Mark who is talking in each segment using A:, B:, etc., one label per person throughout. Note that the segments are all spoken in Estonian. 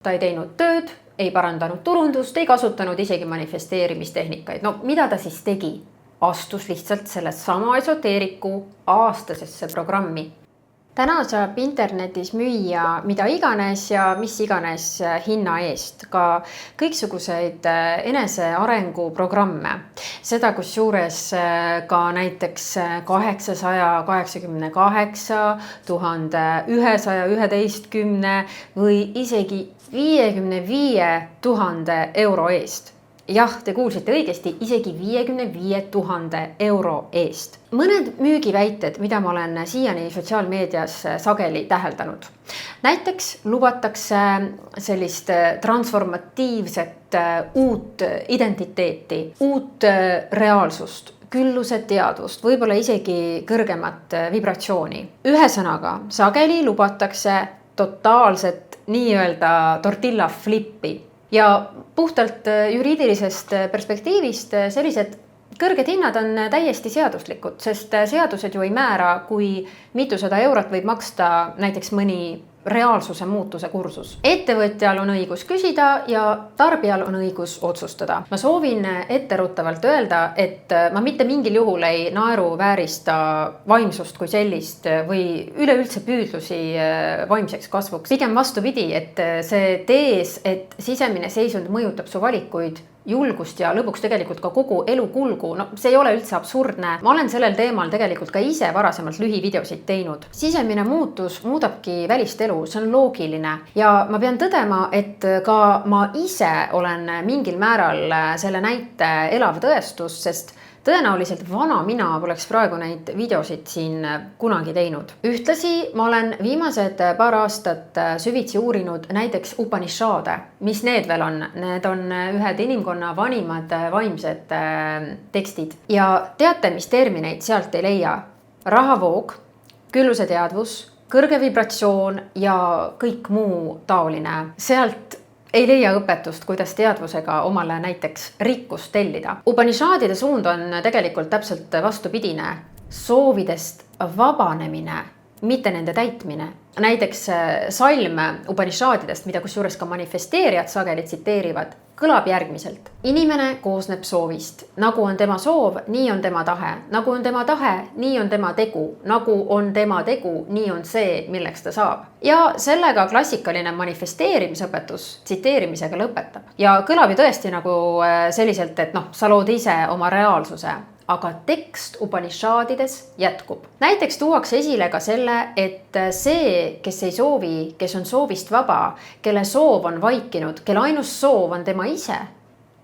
A: Ta ei teinud tööd, ei parandanud turundust, ei kasutanud isegi manifesteerimistehnikaid. No mida ta siis tegi? Astus lihtsalt selle sama esoteeriku aastasesse programmi. Täna saab internetis müüa mida iganes ja mis iganes hinna eest, ka kõiksuguseid enesearengu programme. Seda kusjuures ka näiteks 888, 1111 või isegi 55 000 euro eest. Jah, te kuulsite õigesti, isegi 55 000 euro eest. Mõned müügiväited, mida ma olen siiani sotsiaalmeedias sageli täheldanud. Näiteks lubatakse sellist transformatiivset uut identiteeti, uut reaalsust, külluse teadvust, võib-olla isegi kõrgemat vibratsiooni. Ühesõnaga, sageli lubatakse totaalset nii-öelda tortilla flippi. Ja puhtalt juriidilisest perspektiivist sellised kõrged hinnad on täiesti seaduslikud, sest seadused ju ei määra, kui mitusada eurot võib maksta näiteks mõni reaalsuse muutuse kursus. Ettevõtjal on õigus küsida ja tarbijal on õigus otsustada. Ma soovin etteruttavalt öelda, et ma mitte mingil juhul ei naeruväärista vaimsust kui sellist või üleüldse püüdlusi vaimseks kasvuks. Pigem vastupidi, et see tees, et sisemine seisund mõjutab su valikuid, julgust ja lõpuks tegelikult ka kogu elu kulgu, no see ei ole üldse absurdne. Ma olen sellel teemal tegelikult ka ise varasemalt lühivideosid teinud. Sisemine muutus muudabki välist elu, see on loogiline. Ja ma pean tõdema, et ka ma ise olen mingil määral selle näite elav tõestus, sest tõenäoliselt vana mina poleks praegu neid videosid siin kunagi teinud. Ühtlasi ma olen viimased paar aastat süvitsi uurinud näiteks Upanishade. Mis need veel on? Need on ühed inimkonna vanimad vaimsed tekstid. Ja teate, mis termineid sealt ei leia? Rahavoog, külluse teadvus, kõrge vibratsioon ja kõik muu taoline. Sealt ei leia õpetust, kuidas teadvusega omale näiteks rikkust tellida. Upanishadide suund on tegelikult täpselt vastupidine. Soovidest vabanemine, mitte nende täitmine. Näiteks salm Upanishadidest, mida kusjuures ka manifesteerijad sageli tsiteerivad, kõlab järgmiselt. Inimene koosneb soovist. Nagu on tema soov, nii on tema tahe. Nagu on tema tahe, nii on tema tegu. Nagu on tema tegu, nii on see, milleks ta saab. Ja sellega klassikaline manifesteerimisõpetus tsiteerimisega lõpetab. Ja kõlab ju tõesti nagu selliselt, et sa lood ise oma reaalsuse. Aga tekst Upanishadides jätkub. Näiteks tuuakse esile ka selle, et see, kes ei soovi, kes on soovist vaba, kelle soov on vaikinud, kelle ainus soov on tema ise,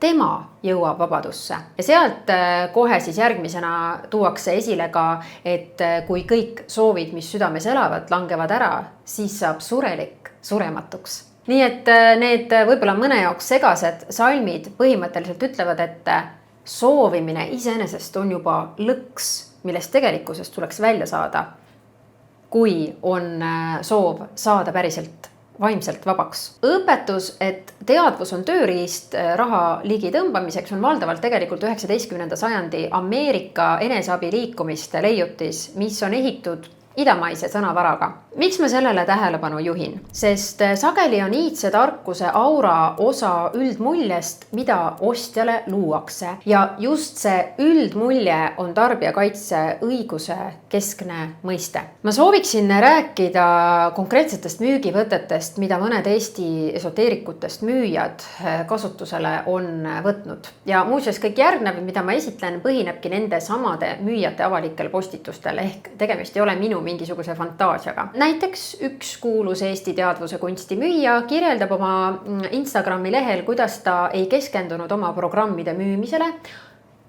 A: tema jõuab vabadusse. Ja sealt kohe siis järgmisena tuuakse esile ka, et kui kõik soovid, mis südames elavad, langevad ära, siis saab surelik surematuks. Nii et need võib-olla mõne jaoks segased salmid põhimõtteliselt ütlevad, et soovimine iseenesest on juba lõks, millest tegelikkusest tuleks välja saada, kui on soov saada päriselt vaimselt vabaks. Õpetus, et teadvus on tööriist raha ligi tõmbamiseks, on valdavalt tegelikult 19. sajandi Ameerika eneseabi liikumiste leiutis, mis on ehitud idamaise sõnavaraga. Miks ma sellele tähelepanu juhin? Sest sageli on iidse tarkuse aura osa üldmuljest, mida ostjale luuakse. Ja just see üldmulje on tarbijakaitse õiguse keskne mõiste. Ma sooviksin rääkida konkreetsetest müügivõtetest, mida mõned Eesti esoteerikutest müüjad kasutusele on võtnud. Ja muuseas kõik järgnev, mida ma esitlen, põhinebki nende samade müüjate avalikel postitustel, ehk tegemist ei ole minu mingisuguse fantaasiaga. Näiteks üks kuulus Eesti teadvuse kunstimüüja kirjeldab oma Instagrami lehel, kuidas ta ei keskendunud oma programmide müümisele,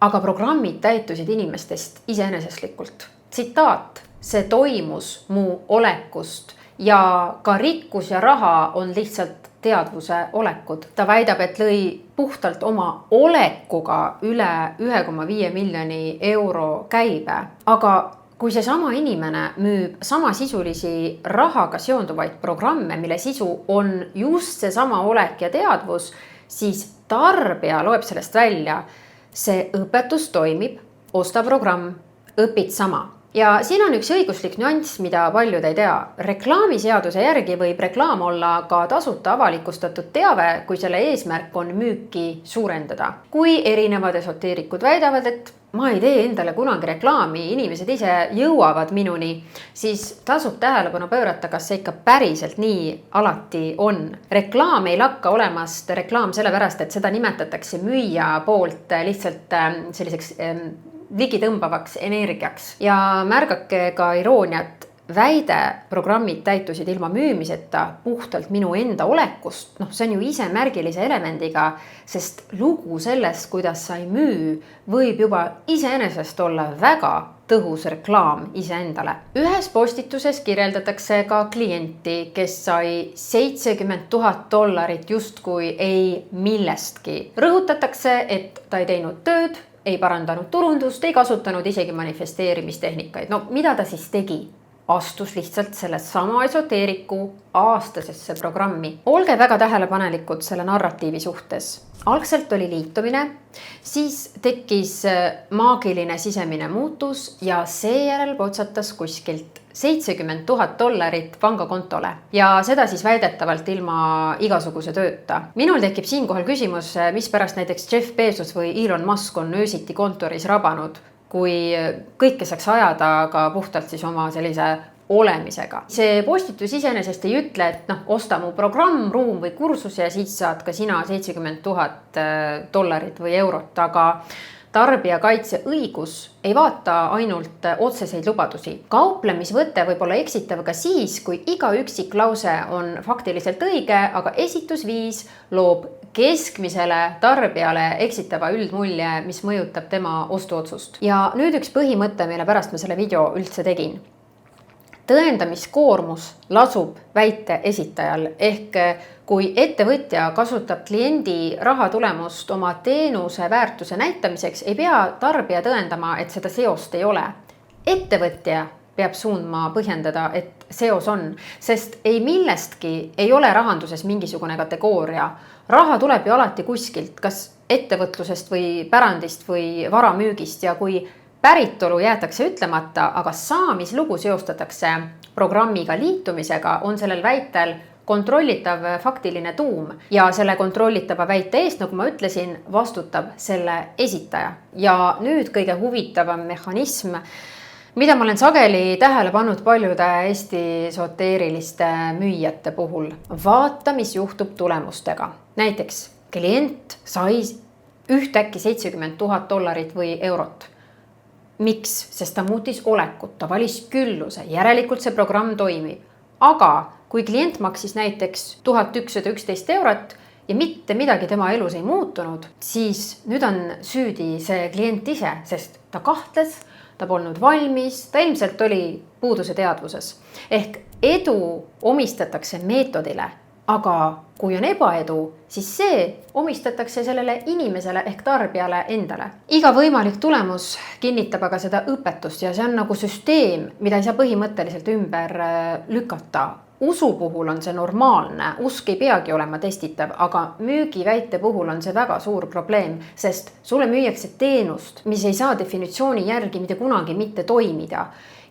A: aga programmid täitusid inimestest iseenesestlikult. Tsitaat: see toimus mu olekust ja ka rikkus ja raha on lihtsalt teadvuse olekud. Ta väidab, et lõi puhtalt oma olekuga üle 1,5 miljoni euro käibe, aga kui see sama inimene müüb samasisulisi rahaga seonduvaid programme, mille sisu on just see sama olek ja teadvus, siis tarbija loeb sellest välja. See õpetus toimib, osta programm, õpid sama. ja siin on üks õiguslik nüanss, mida paljud ei tea. Reklaamiseaduse järgi võib reklaam olla ka tasuta avalikustatud teave, kui selle eesmärk on müüki suurendada. Kui erinevad esoteerikud väidavad, et ma ei tee endale kunagi reklaami, inimesed ise jõuavad minuni, siis tasub tähelepanu pöörata, kas see ikka päriselt nii alati on. Reklaam ei lakka olemast reklaam sellepärast, et seda nimetatakse müüja poolt lihtsalt selliseks ligitõmbavaks energiaks. Ja märgake ka irooniat, väide programmid täitusid ilma müümiseta puhtalt minu enda olekust. See on ju ise märgilise elemendiga, sest lugu sellest, kuidas sa ei müü, võib juba iseenesest olla väga tõhus reklaam iseendale. Ühes postituses kirjeldatakse ka klienti, kes sai $70,000 justkui ei millestki. Rõhutatakse, et ta ei teinud tööd, ei parandanud turundust, ei kasutanud isegi manifesteerimistehnikaid. Mida ta siis tegi? Astus lihtsalt selle sama esoteeriku aastasesse programmi. Olge väga tähelepanelikud selle narratiivi suhtes. Algselt oli liitumine, siis tekkis maagiline sisemine muutus ja seejärel potsatas kuskilt $70,000 pangakontole ja seda siis väidetavalt ilma igasuguse tööta. Minul tekib siinkohal küsimus, mispärast näiteks Jeff Bezos või Elon Musk on öösiti kontoris rabanud, kui kõike saaks ajada ka puhtalt siis oma sellise olemisega. See postitus iseenesest ei ütle, et osta mu programm, ruum või kursus ja siis saad ka sina $70,000 või eurot, aga tarbijakaitse õigus ei vaata ainult otseseid lubadusi. Kauplemisvõte võib olla eksitav ka siis, kui iga üksik lause on faktiliselt õige, aga esitusviis loob keskmisele tarbijale eksitava üldmulje, mis mõjutab tema ostuotsust. Ja nüüd üks põhimõte, mille pärast ma selle video üldse tegin. Tõendamiskoormus lasub väite esitajal ehk kui ettevõtja kasutab kliendi rahatulemust oma teenuse väärtuse näitamiseks, ei pea tarbija tõendama, et seda seost ei ole. Ettevõtja peab suundma põhjendada, et seos on, sest ei millestki ei ole rahanduses mingisugune kategooria. Raha tuleb ju alati kuskilt, kas ettevõtlusest või pärandist või varamüügist ja kui päritolu jäetakse ütlemata, aga saamislugu seostatakse programmiga liitumisega, on sellel väitel kontrollitav faktiline tuum ja selle kontrollitava väite eest, nagu ma ütlesin, vastutab selle esitaja. Ja nüüd kõige huvitavam mehhanism, mida ma olen sageli tähele pannud paljude Eesti esoteeriliste müüjate puhul. Vaata, mis juhtub tulemustega. Näiteks klient sai ühtäkki $70,000 või eurot. Miks? Sest ta muutis olekut, ta valis külluse, järelikult see programm toimib. Aga kui klient maksis näiteks €1111 ja mitte midagi tema elus ei muutunud, siis nüüd on süüdi see klient ise, sest ta kahtles, ta polnud valmis, ta ilmselt oli puuduse teadvuses. Ehk edu omistatakse meetodile, aga kui on ebaedu, siis see omistatakse sellele inimesele ehk tarbijale endale. Iga võimalik tulemus kinnitab aga seda õpetust ja see on nagu süsteem, mida ei saa põhimõtteliselt ümber lükata. Usu puhul on see normaalne, usk ei peagi olema testitav, aga müügiväite puhul on see väga suur probleem, sest sulle müüakse teenust, mis ei saa definitsiooni järgi mitte kunagi mitte toimida.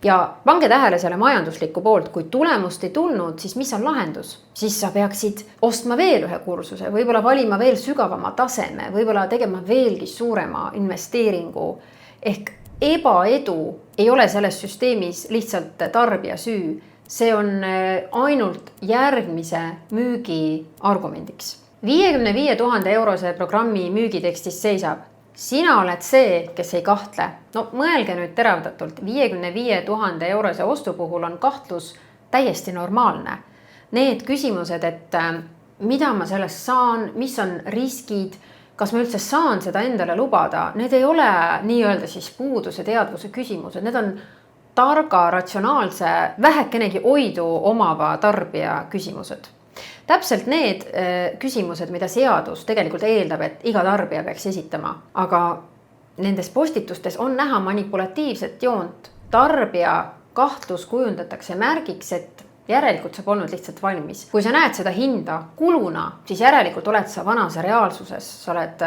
A: Ja pange tähele selle majanduslikku poolt, kui tulemust ei tulnud, siis mis on lahendus? Siis sa peaksid ostma veel ühe kursuse, võib-olla valima veel sügavama taseme, võib-olla tegema veelgi suurema investeeringu. Ehk ebaedu ei ole selles süsteemis lihtsalt tarbija süü. See on ainult järgmise müügi argumendiks. 55 000 € programmi müügitekstis seisab. Sina oled see, kes ei kahtle. Mõelge nüüd teravdatult. 55 000 € ostu puhul on kahtlus täiesti normaalne. Need küsimused, et mida ma sellest saan, mis on riskid, kas ma üldse saan seda endale lubada, need ei ole nii-öelda siis puuduse teadvuse küsimused. Need on targa, ratsionaalse, vähekenegi oidu omava tarbija küsimused. Täpselt need küsimused, mida seadus tegelikult eeldab, et iga tarbija peaks esitama. Aga nendes postitustes on näha manipulatiivset joont. Tarbija kahtlus kujundatakse märgiks, et järelikult sa polnud lihtsalt valmis. Kui sa näed seda hinda kuluna, siis järelikult oled sa vanas reaalsuses. Sa oled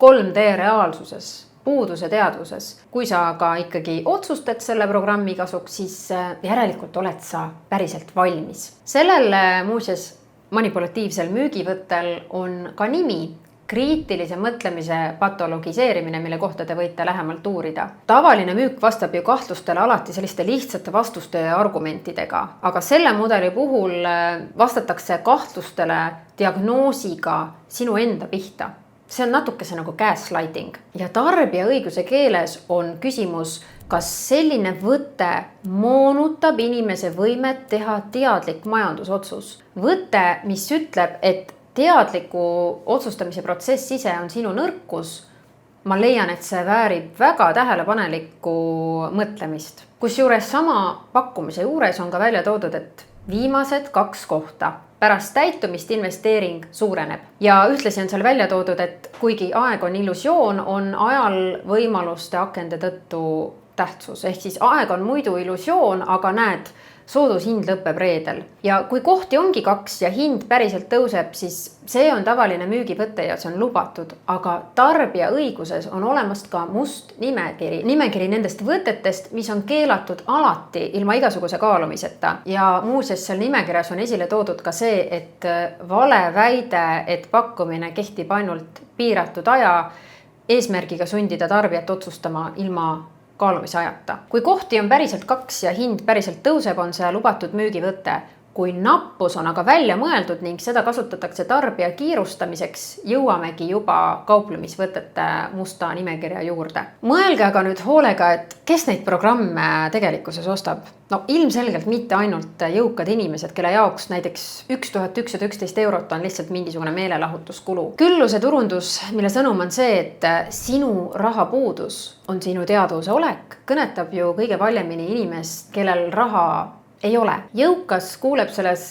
A: 3D reaalsuses. puuduse teadvuses. Kui sa aga ikkagi otsustad selle programmi kasuks, siis järelikult oled sa päriselt valmis. Sellel muuseas manipulatiivsel müügivõttel on ka nimi: kriitilise mõtlemise patologiseerimine, mille kohta te võite lähemalt uurida. Tavaline müük vastab ju kahtlustele alati selliste lihtsate vastuste ja argumentidega, aga selle mudeli puhul vastatakse kahtlustele diagnoosiga sinu enda pihta. See on natukese nagu gaslighting. Ja tarbija õiguse keeles on küsimus, kas selline võte moonutab inimese võimet teha teadlik majandusotsus. Võte, mis ütleb, et teadliku otsustamise protsess ise on sinu nõrkus, ma leian, et see väärib väga tähelepanelikku mõtlemist. Kusjuures sama pakkumise juures on ka välja toodud, et viimased 2 kohta pärast täitumist investeering suureneb. Ja ühtlasi on seal välja toodud, et kuigi aeg on illusioon, on ajal võimaluste akende tõttu tähtsus. Ehk siis aeg on muidu illusioon, aga näed, soodushind lõpeb reedel. Ja kui kohti ongi 2 ja hind päriselt tõuseb, siis see on tavaline müügivõte ja see on lubatud. Aga tarbija õiguses on olemas ka must nimekiri. Nimekiri nendest võtetest, mis on keelatud alati ilma igasuguse kaalumiseta. Ja muuseas seal nimekirjas on esile toodud ka see, et vale väide, et pakkumine kehtib ainult piiratud aja, eesmärgiga sundida tarbijat otsustama ilma kaalumise ajata. Kui kohti on päriselt 2 ja hind päriselt tõuseb, on see lubatud müügivõte. Kui nappus on aga välja mõeldud ning seda kasutatakse tarbija kiirustamiseks, jõuamegi juba kauplemisvõtete musta nimekirja juurde. Mõelge aga nüüd hoolega, et kes neid programme tegelikkuses ostab? No ilmselgelt mitte ainult jõukad inimesed, kelle jaoks näiteks 1111 eurot on lihtsalt mingisugune meelelahutuskulu. Külluse turundus, mille sõnum on see, et sinu rahapuudus on sinu teadvuse olek, kõnetab ju kõige valjemini inimest, kellel raha ei ole. Jõukas kuuleb selles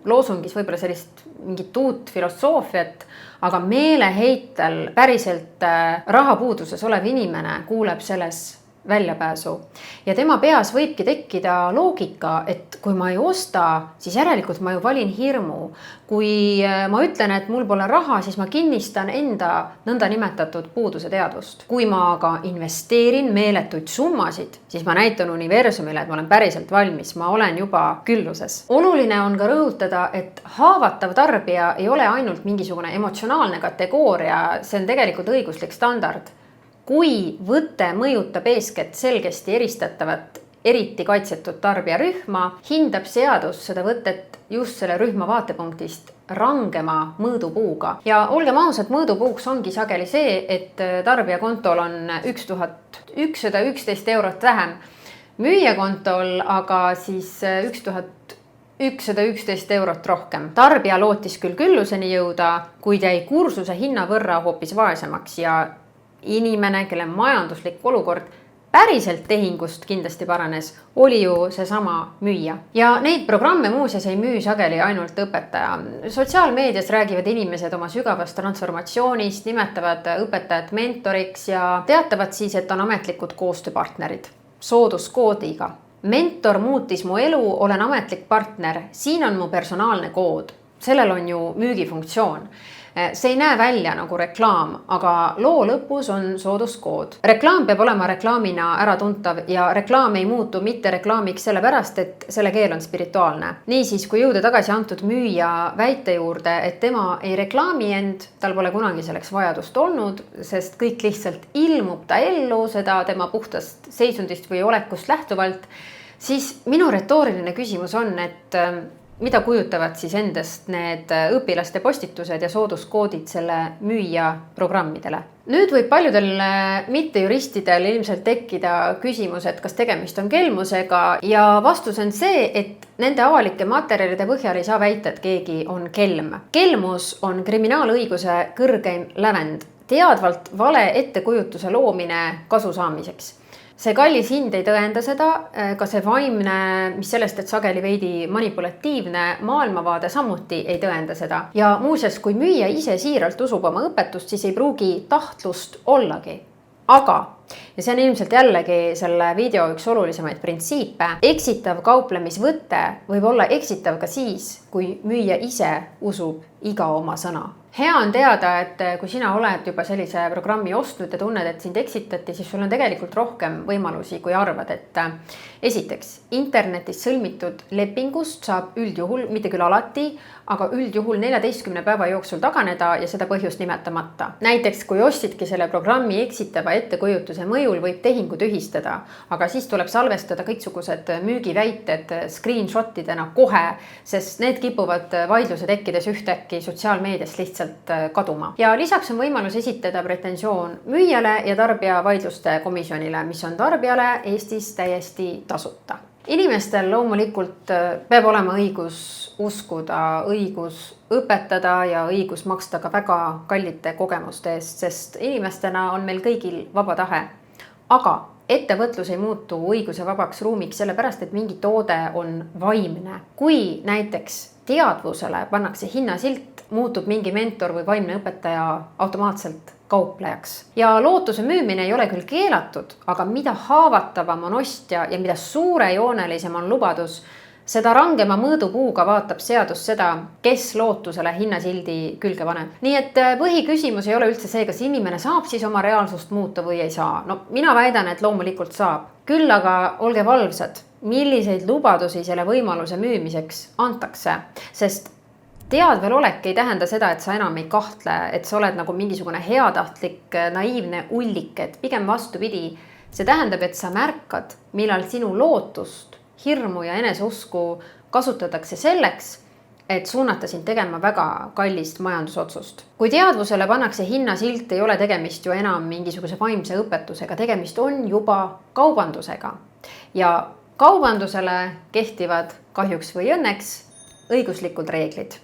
A: loosungis võib-olla sellist mingit uut filosoofiat, aga meeleheitel päriselt rahapuuduses olev inimene kuuleb selles väljapääsu. Ja tema peas võibki tekkida loogika, et kui ma ei osta, siis järelikult ma ju valin hirmu. Kui ma ütlen, et mul pole raha, siis ma kinnistan enda nõnda nimetatud puuduse teadvust. Kui ma aga investeerin meeletuid summasid, siis ma näitan universumile, et ma olen päriselt valmis, ma olen juba külluses. Oluline on ka rõhutada, et haavatav tarbija ei ole ainult mingisugune emotsionaalne kategooria, see on tegelikult õiguslik standard. Kui võte mõjutab eeskätt selgesti eristatavat, eriti kaitsetud tarbijarühma, hindab seadus seda võtet just selle rühma vaatepunktist rangema mõõdupuuga. Ja olgem ausad, mõõdupuuks ongi sageli see, et tarbijakontol on 1111 eurot vähem. Müüjakontol aga siis 1111 eurot rohkem. Tarbija lootis küll külluseni jõuda, kuid jäi kursuse hinna võrra hoopis vaesemaks ja inimene, kelle majanduslik olukord päriselt tehingust kindlasti paranes, oli ju seesama müüja. Ja neid programme muuseas ei müü sageli ainult õpetaja. Sotsiaalmeedias räägivad inimesed oma sügavast transformatsioonist, nimetavad õpetajat mentoriks ja teatavad siis, et on ametlikud koostööpartnerid sooduskoodiga. Mentor muutis mu elu, olen ametlik partner, siin on mu personaalne kood. Sellel on ju müügifunktsioon. See ei näe välja nagu reklaam, aga loo lõpus on sooduskood. Reklaam peab olema reklaamina äratuntav ja reklaam ei muutu mitte reklaamiks sellepärast, et selle keel on spirituaalne. Niisiis, kui jõuda tagasi antud müüja väite juurde, et tema ei reklaami end, tal pole kunagi selleks vajadust olnud, sest kõik lihtsalt ilmub ta ellu seda tema puhtast seisundist või olekust lähtuvalt, siis minu retooriline küsimus on, et mida kujutavad siis endast need õpilaste postitused ja sooduskoodid selle müüja programmidele. Nüüd võib paljudel mittejuristidel ilmselt tekkida küsimus, et kas tegemist on kelmusega ja vastus on see, et nende avalike materjalide põhjal ei saa väita, et keegi on kelm. Kelmus on kriminaalõiguse kõrgeim lävend, teadvalt vale ettekujutuse loomine kasu saamiseks. See kallis hind ei tõenda seda, ka see vaimne, mis sellest, et sageli veidi manipulatiivne maailmavaade samuti ei tõenda seda. Ja muuseas, kui müüja ise siiralt usub oma õpetust, siis ei pruugi tahtlust ollagi. Aga, ja see on ilmselt jällegi selle video üks olulisemaid printsiipe, eksitav kauplemisvõte võib olla eksitav ka siis, kui müüja ise usub iga oma sõna. hea on teada, et kui sina oled juba sellise programmi ostnud ja tunned, et sind eksitati, siis sul on tegelikult rohkem võimalusi, kui arvad, et esiteks, internetis sõlmitud lepingust saab üldjuhul, mitte küll alati, aga üldjuhul 14 päeva jooksul taganeda ja seda põhjust nimetamata. Näiteks, kui ostidki selle programmi eksitava ettekujutuse mõjul, võib tehingu tühistada, aga siis tuleb salvestada kõiksugused müügiväited screenshotidena kohe, sest need kipuvad vaidluse tekkides ühtäkki sotsiaalmeedias lihtsalt kaduma. Ja lisaks on võimalus esitada pretensioon müüjale ja tarbija vaidluste komisjonile, mis on tarbijale Eestis täiesti tasuta. Inimestel loomulikult peab olema õigus uskuda, õigus õpetada ja õigus maksta ka väga kallite kogemuste eest, sest inimestena on meil kõigil vaba tahe. Aga ettevõtlus ei muutu õiguse vabaks ruumiks sellepärast, et mingi toode on vaimne. Kui näiteks teadvusele pannakse hinnasilt, muutub mingi mentor või vaimne õpetaja automaatselt kauplejaks. Ja lootuse müümine ei ole küll keelatud, aga mida haavatavam on ostja ja mida suurejoonelisem on lubadus, seda rangema mõõdupuuga vaatab seadus seda, kes lootusele hinnasildi külge paneb. Nii et põhiküsimus ei ole üldse see, kas inimene saab siis oma reaalsust muuta või ei saa. No mina väidan, et loomulikult saab. Küll aga olge valvsad, milliseid lubadusi selle võimaluse müümiseks antakse, sest teadvel olek ei tähenda seda, et sa enam ei kahtle, et sa oled nagu mingisugune heatahtlik, naiivne ullik, et pigem vastupidi. See tähendab, et sa märkad, millal sinu lootust, hirmu ja eneseusku kasutatakse selleks, et suunata sind tegema väga kallist majandusotsust. Kui teadvusele pannakse hinnasilt, ei ole tegemist ju enam mingisuguse vaimse õpetusega, tegemist on juba kaubandusega. Ja kaubandusele kehtivad kahjuks või õnneks õiguslikud reeglid.